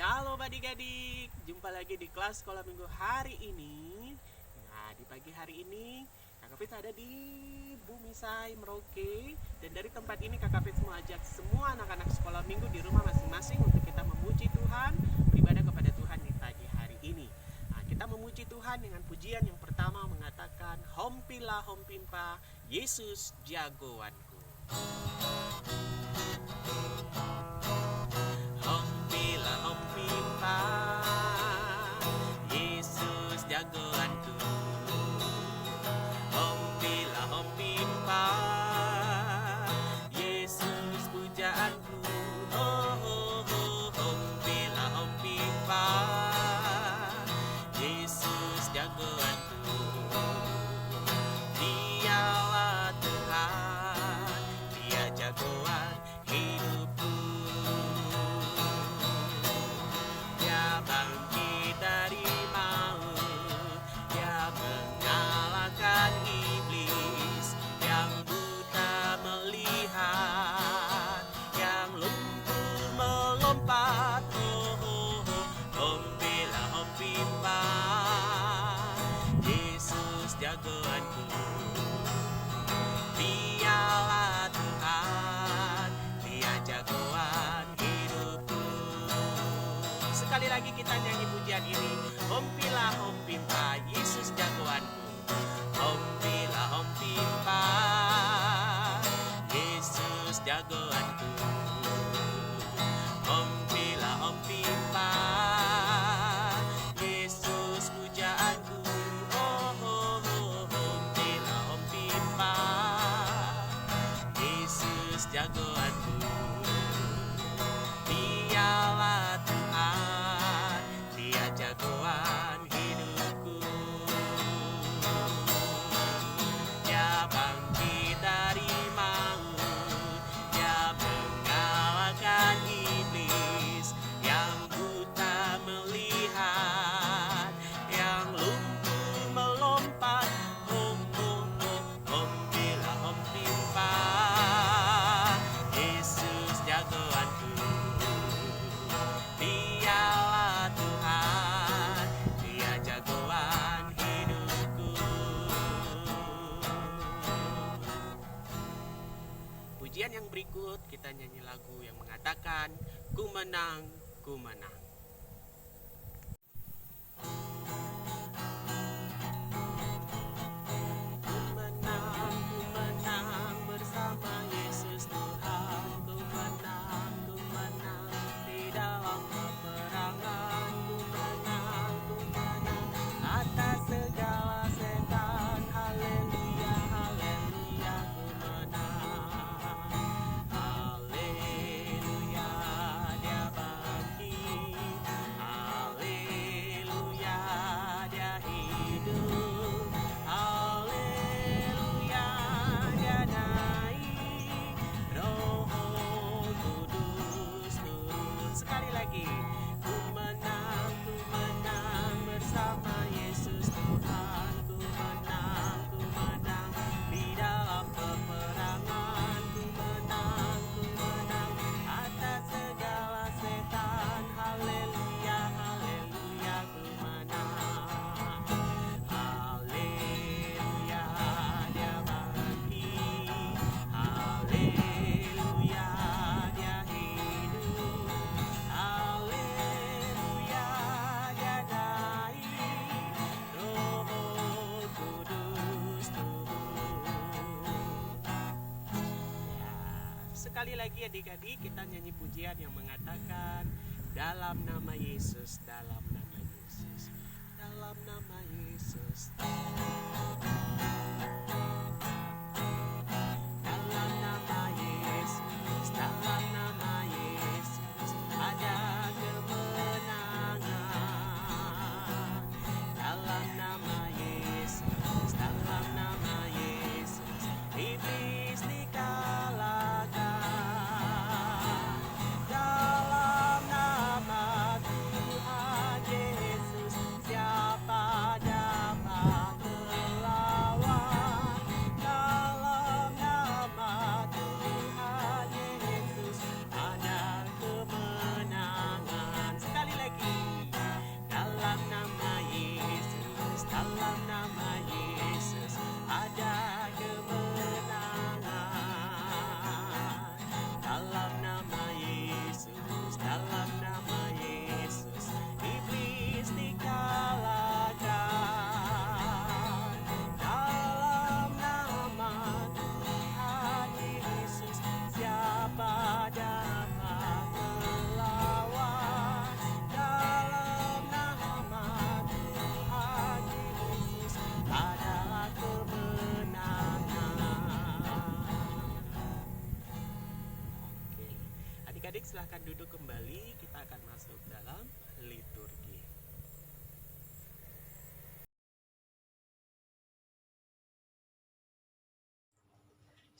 Shalom adik-adik, jumpa lagi di kelas sekolah minggu hari ini. Nah, di pagi hari ini Kakak Pit ada di Bumisai, Merauke. Dan dari tempat ini Kakak Pit mau ajak semua anak-anak sekolah minggu di rumah masing-masing untuk kita memuji Tuhan, beribadah kepada Tuhan di pagi hari ini. Nah, kita memuji Tuhan dengan pujian yang pertama mengatakan, Hompila hompimpa, Yesus jagoanku. Hompila hompimpa, Yesus jagoanku. Hompila hompimpa, Yesus pujaanku. Oh, oh, oh, hompila hompimpa, Yesus jagoanku. Dialah Tuhan, Dia jagoan hidupku. Dia bangkit dari maut, Dia mengalahkan iblis. Yang buta melihat, yang lumpuh melompat. Oh, oh, oh, hompila hompimpa, Yesus jagoanku. Dialah Tuhan, Dia jagoan hidupku. Sekali lagi kita nyanyi pujian ini. Hompila hompimpa, Yesus jagoanku. Hompila hompimpa, Yesus jagoanku. Hompila hompimpa, Yesus pujaanku. Oh, oh, oh, hompila hompimpa, Yesus jagoanku. Dialah Tuhan, Dia jagoan hidupku. Dia bangkit dari maut, Dia mengalahkan iblis. Yang buta melihat, yang lumpuh melompat. Oh, oh, oh, hompila hompimpa, Yesus jagoanku. Dialah Tuhan, Dia jagoan hidupku. Pujian yang berikut kita nyanyi lagu yang mengatakan, Ku menang, ku menang. Ku menang bersama Yesus Tuhan. Ku menang di dalam peperangan. Ku menang atas segala setan. Haleluya, haleluya, ku menang. Haleluya, Dia bangkit. Haleluya, Dia hidup. Haleluya, Dia naik. Roh Kudus turun. Sekali lagi. Ku menang bersama Yesus Tuhan. Ku menang di dalam peperangan. Ku menang atas segala setan. Haleluya, haleluya, ku menang. Haleluya, Dia bangkit. Haleluya, Dia hidup. Haleluya, Dia naik. Roh Kudus turun. Sekali lagi adik-adik kita nyanyi pujian yang mengatakan, dalam nama Yesus, dalam nama Yesus, dalam nama Yesus, dalam nama Yesus, dalam nama Yesus ada kemenangan. Dalam nama Yesus, dalam nama Yesus, iblis dikalahkan. Dalam nama Tuhan Yesus, siapa dapat melawan? Adik-adik silahkan duduk kembali, kita akan masuk dalam liturgi.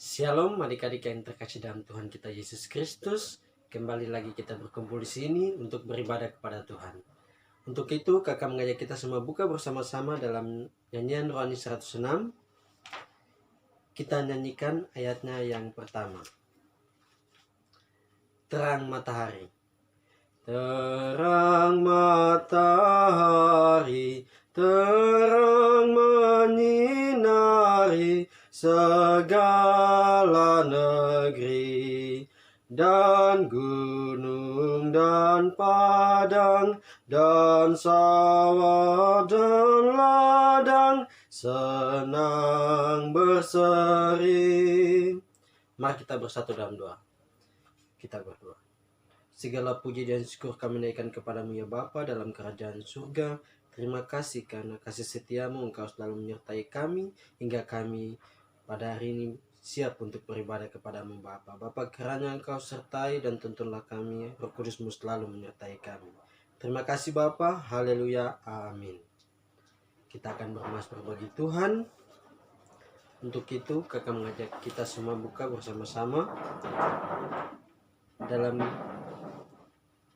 Shalom adik-adik yang terkasih dalam Tuhan kita Yesus Kristus. Kembali lagi kita berkumpul di sini untuk beribadah kepada Tuhan. Untuk itu kakak mengajak kita semua buka bersama-sama dalam nyanyian Rohani 106. Kita nyanyikan ayatnya yang pertama. Terang matahari. Terang matahari, terang menyinari segala negeri, dan gunung dan padang, dan sawah dan ladang senang berseri. Mari kita bersatu dalam doa. Kita berdoa. Segala puji dan syukur kami naikkan kepadamu ya Bapa dalam kerajaan surga. Terima kasih karena kasih setiamu Engkau selalu menyertai kami hingga kami pada hari ini siap untuk beribadah kepadamu Bapa. Bapa, kiranya Engkau sertai dan tuntunlah kami, Roh Kudusmu selalu menyertai kami. Terima kasih Bapa, haleluya, amin. Kita akan bermasmur bagi Tuhan. Untuk itu kakak mengajak kita semua buka bersama-sama dalam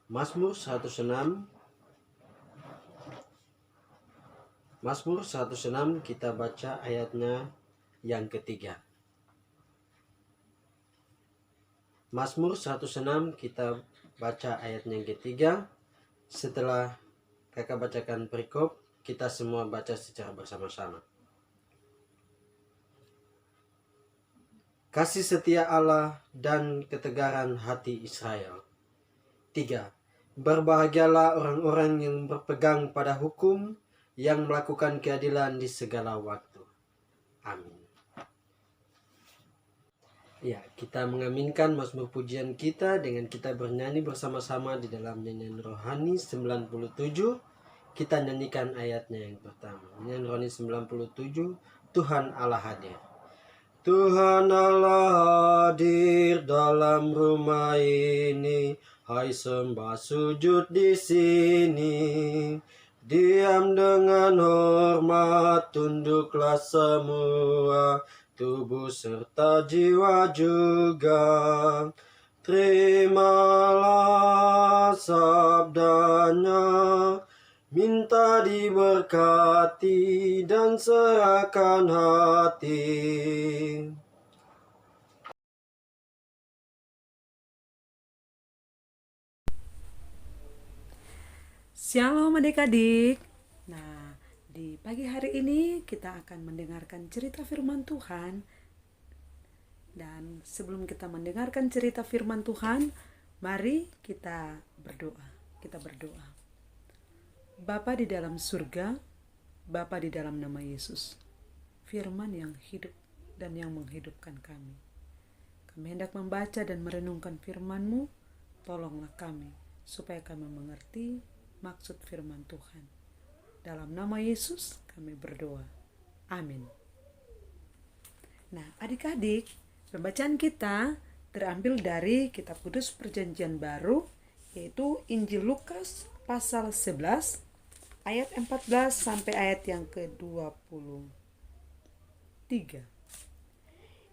Mazmur 106. Mazmur 106 kita baca ayatnya yang ketiga. Mazmur 106 kita baca ayatnya yang ketiga. Setelah kakak bacakan perikop, kita semua baca secara bersama-sama. Kasih setia Allah dan ketegaran hati Israel. 3. Berbahagialah orang-orang yang berpegang pada hukum, yang melakukan keadilan di segala waktu. Amin. Ya, kita mengaminkan mazmur pujian kita dengan kita bernyanyi bersama-sama di dalam nyanyian Rohani 97. Kita nyanyikan ayatnya yang pertama. Nyanyian Rohani 97, Tuhan Allah hadir. Tuhan Allah hadir dalam rumah ini. Hai sembah sujud di sini, diam dengan hormat, tunduklah semua, tubuh serta jiwa juga. Terimalah sabdanya, minta diberkati dan serahkan hati. Shalom adik-adik. Nah, di pagi hari ini kita akan mendengarkan cerita firman Tuhan. Dan sebelum kita mendengarkan cerita firman Tuhan, mari kita berdoa. Kita berdoa. Bapa di dalam surga, Bapa di dalam nama Yesus, firman yang hidup dan yang menghidupkan kami. Kami hendak membaca dan merenungkan firman-Mu. Tolonglah kami supaya kami mengerti maksud firman Tuhan. Dalam nama Yesus kami berdoa. Amin. Nah, adik-adik, pembacaan kita terambil dari Kitab Kudus Perjanjian Baru, yaitu Injil Lukas pasal 11 ayat 14 sampai ayat yang ke-23.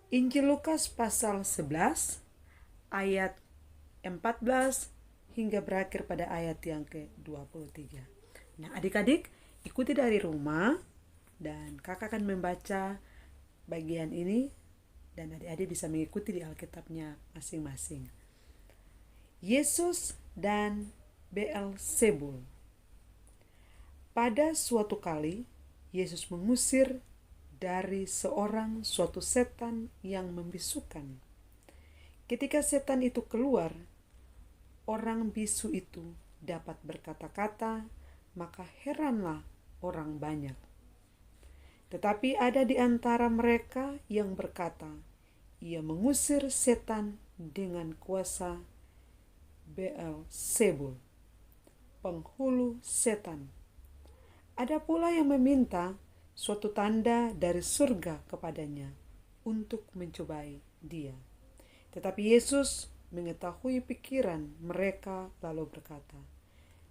Injil Lukas pasal 11 ayat 14 hingga berakhir pada ayat yang ke-23. Nah, adik-adik ikuti dari rumah dan kakak akan membaca bagian ini dan adik-adik bisa mengikuti di Alkitabnya masing-masing. Yesus dan Beelzebul. Pada suatu kali Yesus mengusir dari seorang suatu setan yang membisukan. Ketika setan itu keluar, orang bisu itu dapat berkata-kata, maka heranlah orang banyak. Tetapi ada di antara mereka yang berkata, ia mengusir setan dengan kuasa Beelzebul, penghulu setan. Ada pula yang meminta suatu tanda dari surga kepadanya untuk mencobai dia. Tetapi Yesus mengetahui pikiran mereka lalu berkata,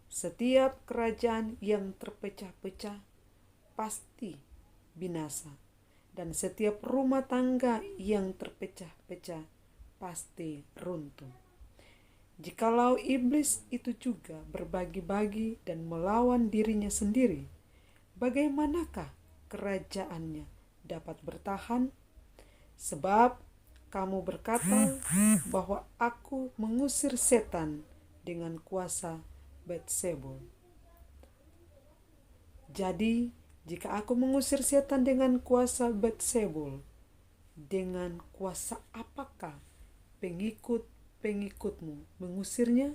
"Setiap kerajaan yang terpecah-pecah pasti binasa, dan setiap rumah tangga yang terpecah-pecah pasti runtuh. Jikalau iblis itu juga berbagi-bagi dan melawan dirinya sendiri, bagaimanakah kerajaannya dapat bertahan? Sebab kamu berkata bahwa aku mengusir setan dengan kuasa Beelzebul. Jadi, jika aku mengusir setan dengan kuasa Beelzebul, dengan kuasa apakah pengikut-pengikutmu mengusirnya?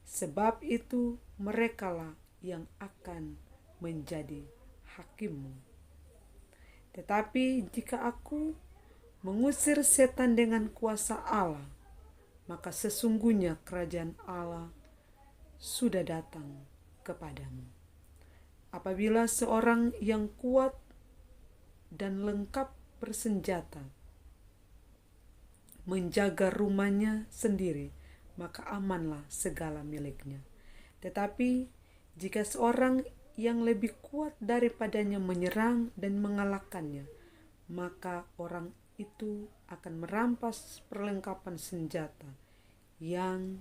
Sebab itu merekalah yang akan menjadi hakimmu. Tetapi jika aku mengusir setan dengan kuasa Allah, maka sesungguhnya kerajaan Allah sudah datang kepadamu. Apabila seorang yang kuat dan lengkap bersenjata menjaga rumahnya sendiri, maka amanlah segala miliknya. Tetapi jika seorang yang lebih kuat daripadanya menyerang dan mengalahkannya, maka orang itu akan merampas perlengkapan senjata yang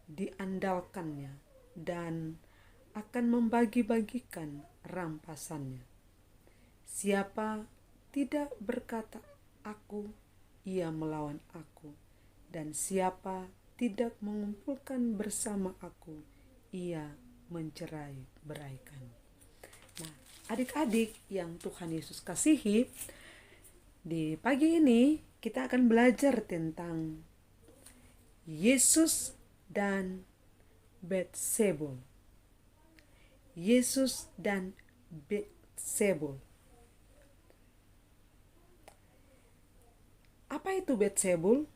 diandalkannya dan akan membagi-bagikan rampasannya. Siapa tidak berkata aku, ia melawan aku, dan siapa tidak mengumpulkan bersama aku, ia mencerai-beraikan. Nah, adik-adik yang Tuhan Yesus kasihi, di pagi ini kita akan belajar tentang Yesus dan Beelzebul. Yesus dan Beelzebul. Apa itu Beelzebul?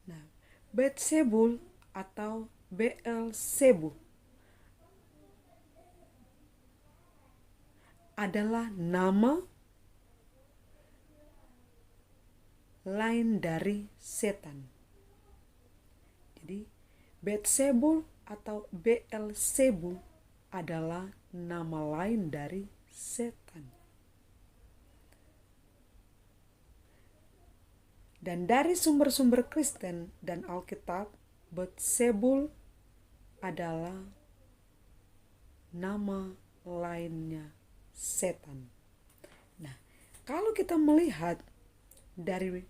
Nah, Beelzebul atau Beelzebul adalah nama lain dari setan. Jadi, Beelzebul atau Beelzebul adalah nama lain dari setan. Dan dari sumber-sumber Kristen dan Alkitab, Beelzebul adalah nama lainnya setan. Nah, kalau kita melihat dari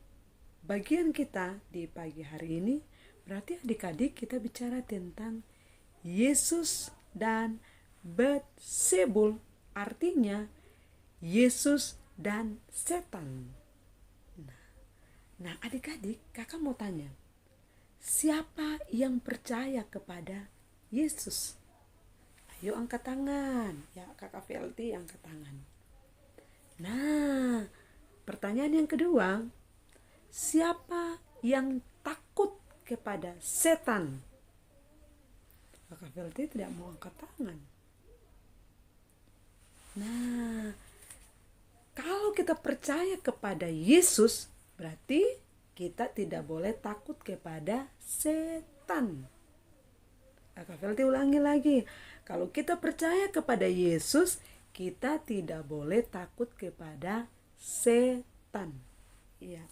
bagian kita di pagi hari ini, berarti adik-adik kita bicara tentang Yesus dan Beelzebul, artinya Yesus dan setan. Nah, adik-adik, kakak mau tanya, siapa yang percaya kepada Yesus? Ayo angkat tangan, ya kakak Felty angkat tangan. Nah, pertanyaan yang kedua, siapa yang takut kepada setan? Kakak Felty tidak mau angkat tangan. Nah, kalau kita percaya kepada Yesus, berarti kita tidak boleh takut kepada setan. Kakak Felty ulangi lagi. Kalau kita percaya kepada Yesus, kita tidak boleh takut kepada setan. Iya.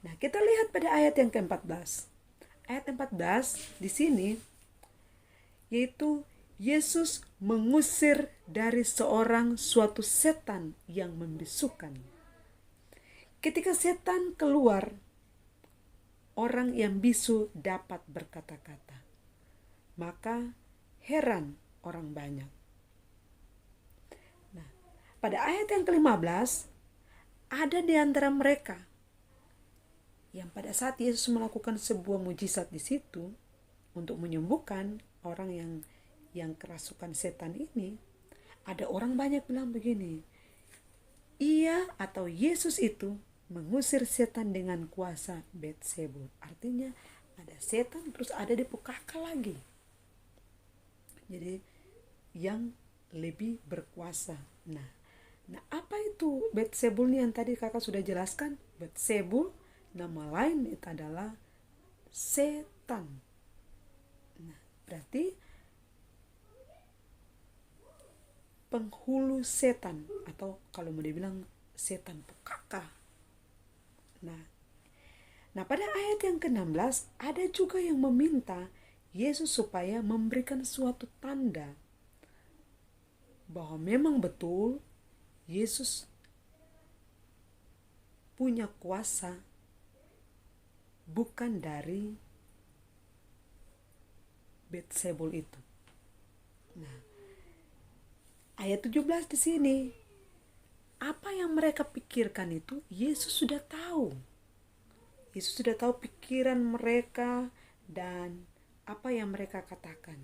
Nah, kita lihat pada ayat yang ke-14. Ayat 14 di sini yaitu Yesus mengusir dari seorang suatu setan yang membisukan. Ketika setan keluar, orang yang bisu dapat berkata-kata. Maka heran orang banyak. Nah, pada ayat yang ke-15, ada di antara mereka yang pada saat Yesus melakukan sebuah mujizat di situ untuk menyembuhkan orang yang kerasukan setan ini, ada orang banyak bilang begini, ia atau Yesus itu mengusir setan dengan kuasa Beelzebul. Artinya ada setan terus ada di PKK lagi. Jadi yang lebih berkuasa. Nah apa itu Beelzebul yang tadi kakak sudah jelaskan? Beelzebul nama lain itu adalah setan. Nah, berarti penghulu setan, atau kalau mau dibilang setan pekaka. Nah, pada ayat yang ke-16 ada juga yang meminta Yesus supaya memberikan suatu tanda bahwa memang betul Yesus punya kuasa bukan dari Beelzebul itu. Nah, ayat 17 di sini, apa yang mereka pikirkan itu Yesus sudah tahu. Yesus sudah tahu pikiran mereka dan apa yang mereka katakan.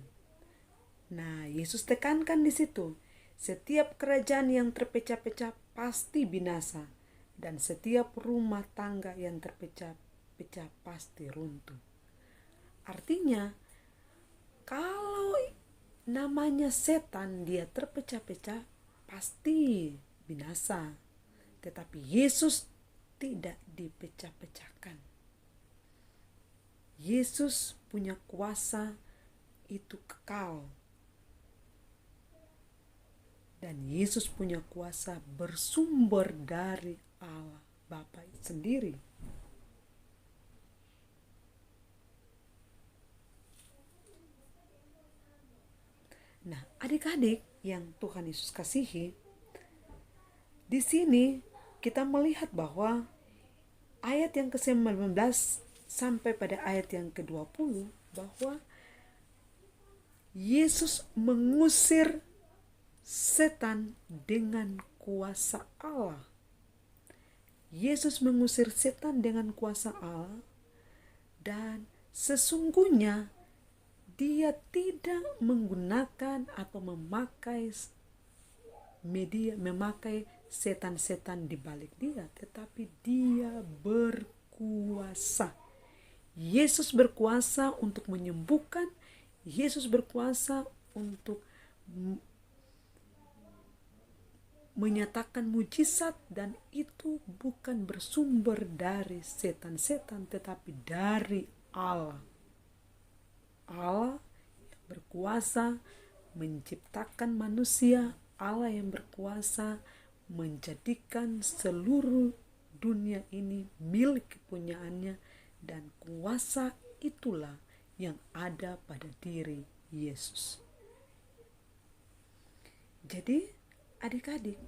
Nah, Yesus tekankan di situ, setiap kerajaan yang terpecah-pecah pasti binasa, dan setiap rumah tangga yang terpecah-pecah pasti runtuh. Artinya, kalau namanya setan dia terpecah-pecah pasti binasa. Tetapi Yesus tidak dipecah-pecahkan. Yesus punya kuasa itu kekal. Dan Yesus punya kuasa bersumber dari Allah Bapa sendiri. Nah, adik-adik yang Tuhan Yesus kasihi, di sini kita melihat bahwa ayat yang ke-19 sampai pada ayat yang ke-20 bahwa Yesus mengusir setan dengan kuasa Allah. Yesus mengusir setan dengan kuasa Allah, dan sesungguhnya dia tidak menggunakan atau memakai setan-setan di balik dia, tetapi dia berkuasa. Yesus berkuasa untuk menyembuhkan, Yesus berkuasa untuk menyatakan mujizat, dan itu bukan bersumber dari setan-setan tetapi dari Allah. Allah yang berkuasa menciptakan manusia, Allah yang berkuasa menjadikan seluruh dunia ini milik kepunyaannya, dan kuasa itulah yang ada pada diri Yesus. Jadi adik-adik,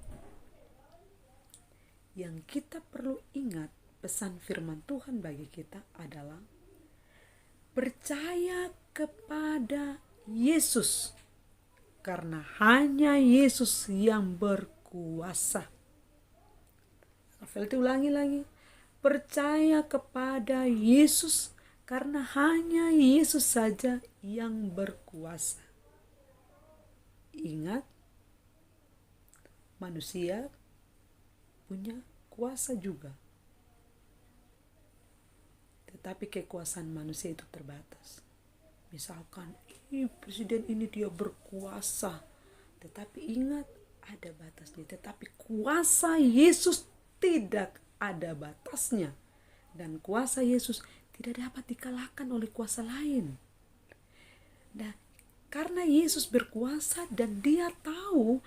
yang kita perlu ingat, pesan firman Tuhan bagi kita adalah percaya kepada Yesus, karena hanya Yesus yang berkuasa. Rafael ulangi lagi, percaya kepada Yesus karena hanya Yesus saja yang berkuasa. Ingat, manusia punya kuasa juga, tetapi kekuasaan manusia itu terbatas. Misalkan, presiden ini dia berkuasa, tetapi ingat ada batasnya. Tetapi kuasa Yesus tidak ada batasnya, dan kuasa Yesus tidak dapat dikalahkan oleh kuasa lain. Nah, karena Yesus berkuasa dan dia tahu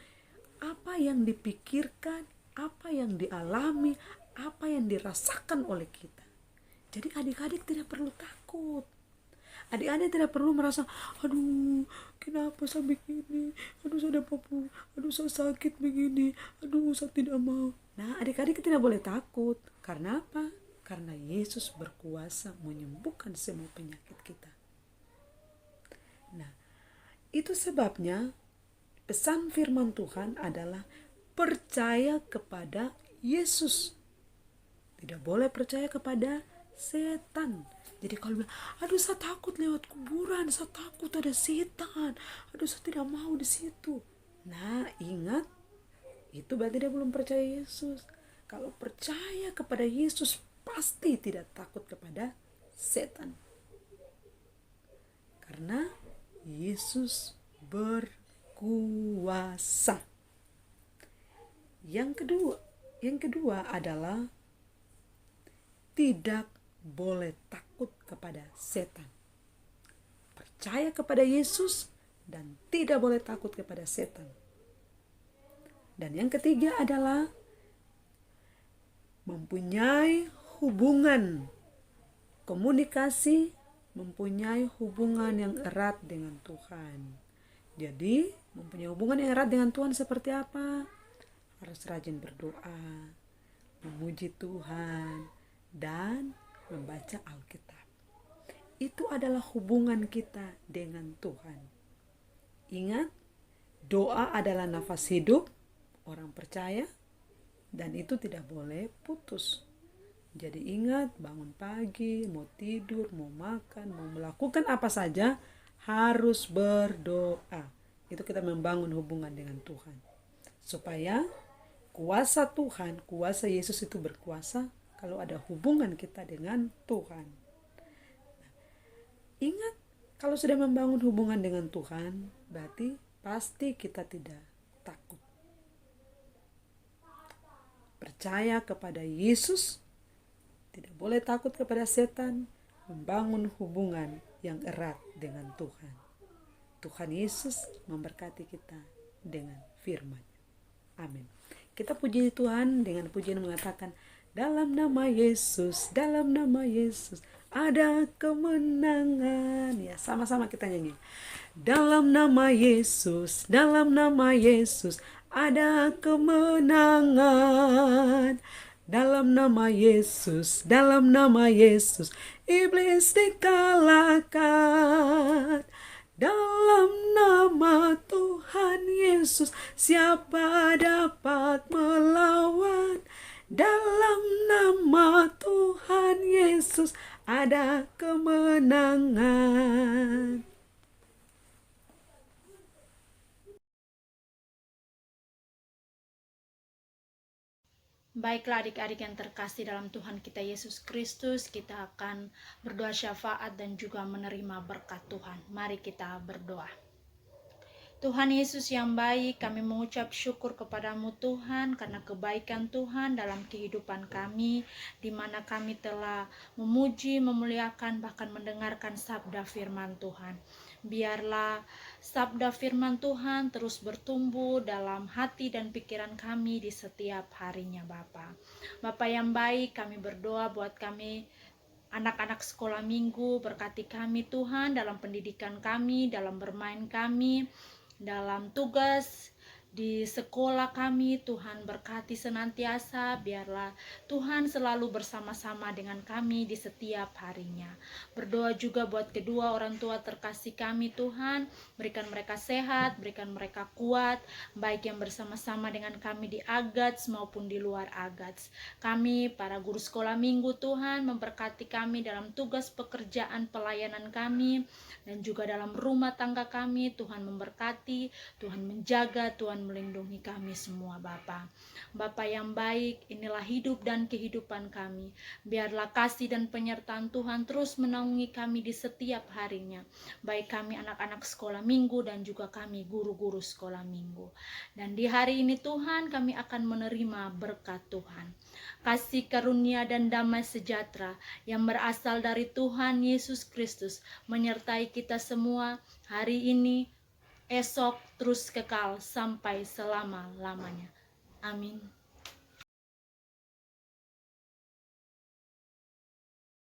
apa yang dipikirkan, apa yang dialami, apa yang dirasakan oleh kita. Jadi adik-adik tidak perlu takut. Adik-adik tidak perlu merasa, aduh kenapa saya begini, aduh saya apa, aduh saya sakit begini, aduh saya tidak mau. Nah, adik-adik tidak boleh takut. Karena apa? Karena Yesus berkuasa menyembuhkan semua penyakit kita. Nah, itu sebabnya pesan firman Tuhan adalah percaya kepada Yesus. Tidak boleh percaya kepada setan. Jadi kalau bilang, aduh saya takut lewat kuburan, saya takut ada setan, aduh saya tidak mau di situ. Nah, ingat, itu berarti dia belum percaya Yesus. Kalau percaya kepada Yesus, pasti tidak takut kepada setan. Karena Yesus berkuasa. Yang kedua adalah tidak boleh takut kepada setan. Percaya kepada Yesus dan tidak boleh takut kepada setan. Dan yang ketiga adalah mempunyai hubungan komunikasi, mempunyai hubungan yang erat dengan Tuhan. Jadi, mempunyai hubungan yang erat dengan Tuhan seperti apa? Harus rajin berdoa, memuji Tuhan, dan membaca Alkitab. Itu adalah hubungan kita dengan Tuhan. Ingat, doa adalah nafas hidup orang percaya, dan itu tidak boleh putus. Jadi ingat, bangun pagi, mau tidur, mau makan, mau melakukan apa saja, harus berdoa. Itu kita membangun hubungan dengan Tuhan. Supaya kuasa Tuhan, kuasa Yesus itu berkuasa kalau ada hubungan kita dengan Tuhan. Ingat, kalau sudah membangun hubungan dengan Tuhan, berarti pasti kita tidak takut. Percaya kepada Yesus, tidak boleh takut kepada setan, membangun hubungan yang erat dengan Tuhan. Tuhan Yesus memberkati kita dengan firman-Nya. Amin. Kita puji Tuhan dengan pujian mengatakan, dalam nama Yesus, dalam nama Yesus, ada kemenangan. Ya, sama-sama kita nyanyi. Dalam nama Yesus, dalam nama Yesus, ada kemenangan. Dalam nama Yesus, dalam nama Yesus, iblis dikalahkan. Dalam nama Tuhan Yesus, siapa dapat melawan? Dalam nama Tuhan Yesus, ada kemenangan. Baiklah adik-adik yang terkasih dalam Tuhan kita Yesus Kristus, kita akan berdoa syafaat dan juga menerima berkat Tuhan. Mari kita berdoa. Tuhan Yesus yang baik, kami mengucap syukur kepadamu Tuhan karena kebaikan Tuhan dalam kehidupan kami, di mana kami telah memuji, memuliakan, bahkan mendengarkan sabda firman Tuhan. Biarlah sabda firman Tuhan terus bertumbuh dalam hati dan pikiran kami di setiap harinya Bapa. Bapa yang baik, kami berdoa buat kami anak-anak sekolah minggu, berkati kami Tuhan dalam pendidikan kami, dalam bermain kami, dalam tugas di sekolah kami. Tuhan berkati senantiasa, biarlah Tuhan selalu bersama-sama dengan kami di setiap harinya. Berdoa juga buat kedua orang tua terkasih kami Tuhan, berikan mereka sehat, berikan mereka kuat, baik yang bersama-sama dengan kami di Agats maupun di luar Agats. Kami para guru sekolah minggu Tuhan memberkati kami dalam tugas pekerjaan pelayanan kami, dan juga dalam rumah tangga kami. Tuhan memberkati, Tuhan menjaga, Tuhan melindungi kami semua Bapa. Bapa yang baik, inilah hidup dan kehidupan kami. Biarlah kasih dan penyertaan Tuhan terus menaungi kami di setiap harinya, baik kami anak-anak sekolah minggu dan juga kami guru-guru sekolah minggu. Dan di hari ini Tuhan, kami akan menerima berkat Tuhan, kasih karunia dan damai sejahtera yang berasal dari Tuhan Yesus Kristus menyertai kita semua hari ini, esok, terus kekal sampai selama-lamanya. Amin.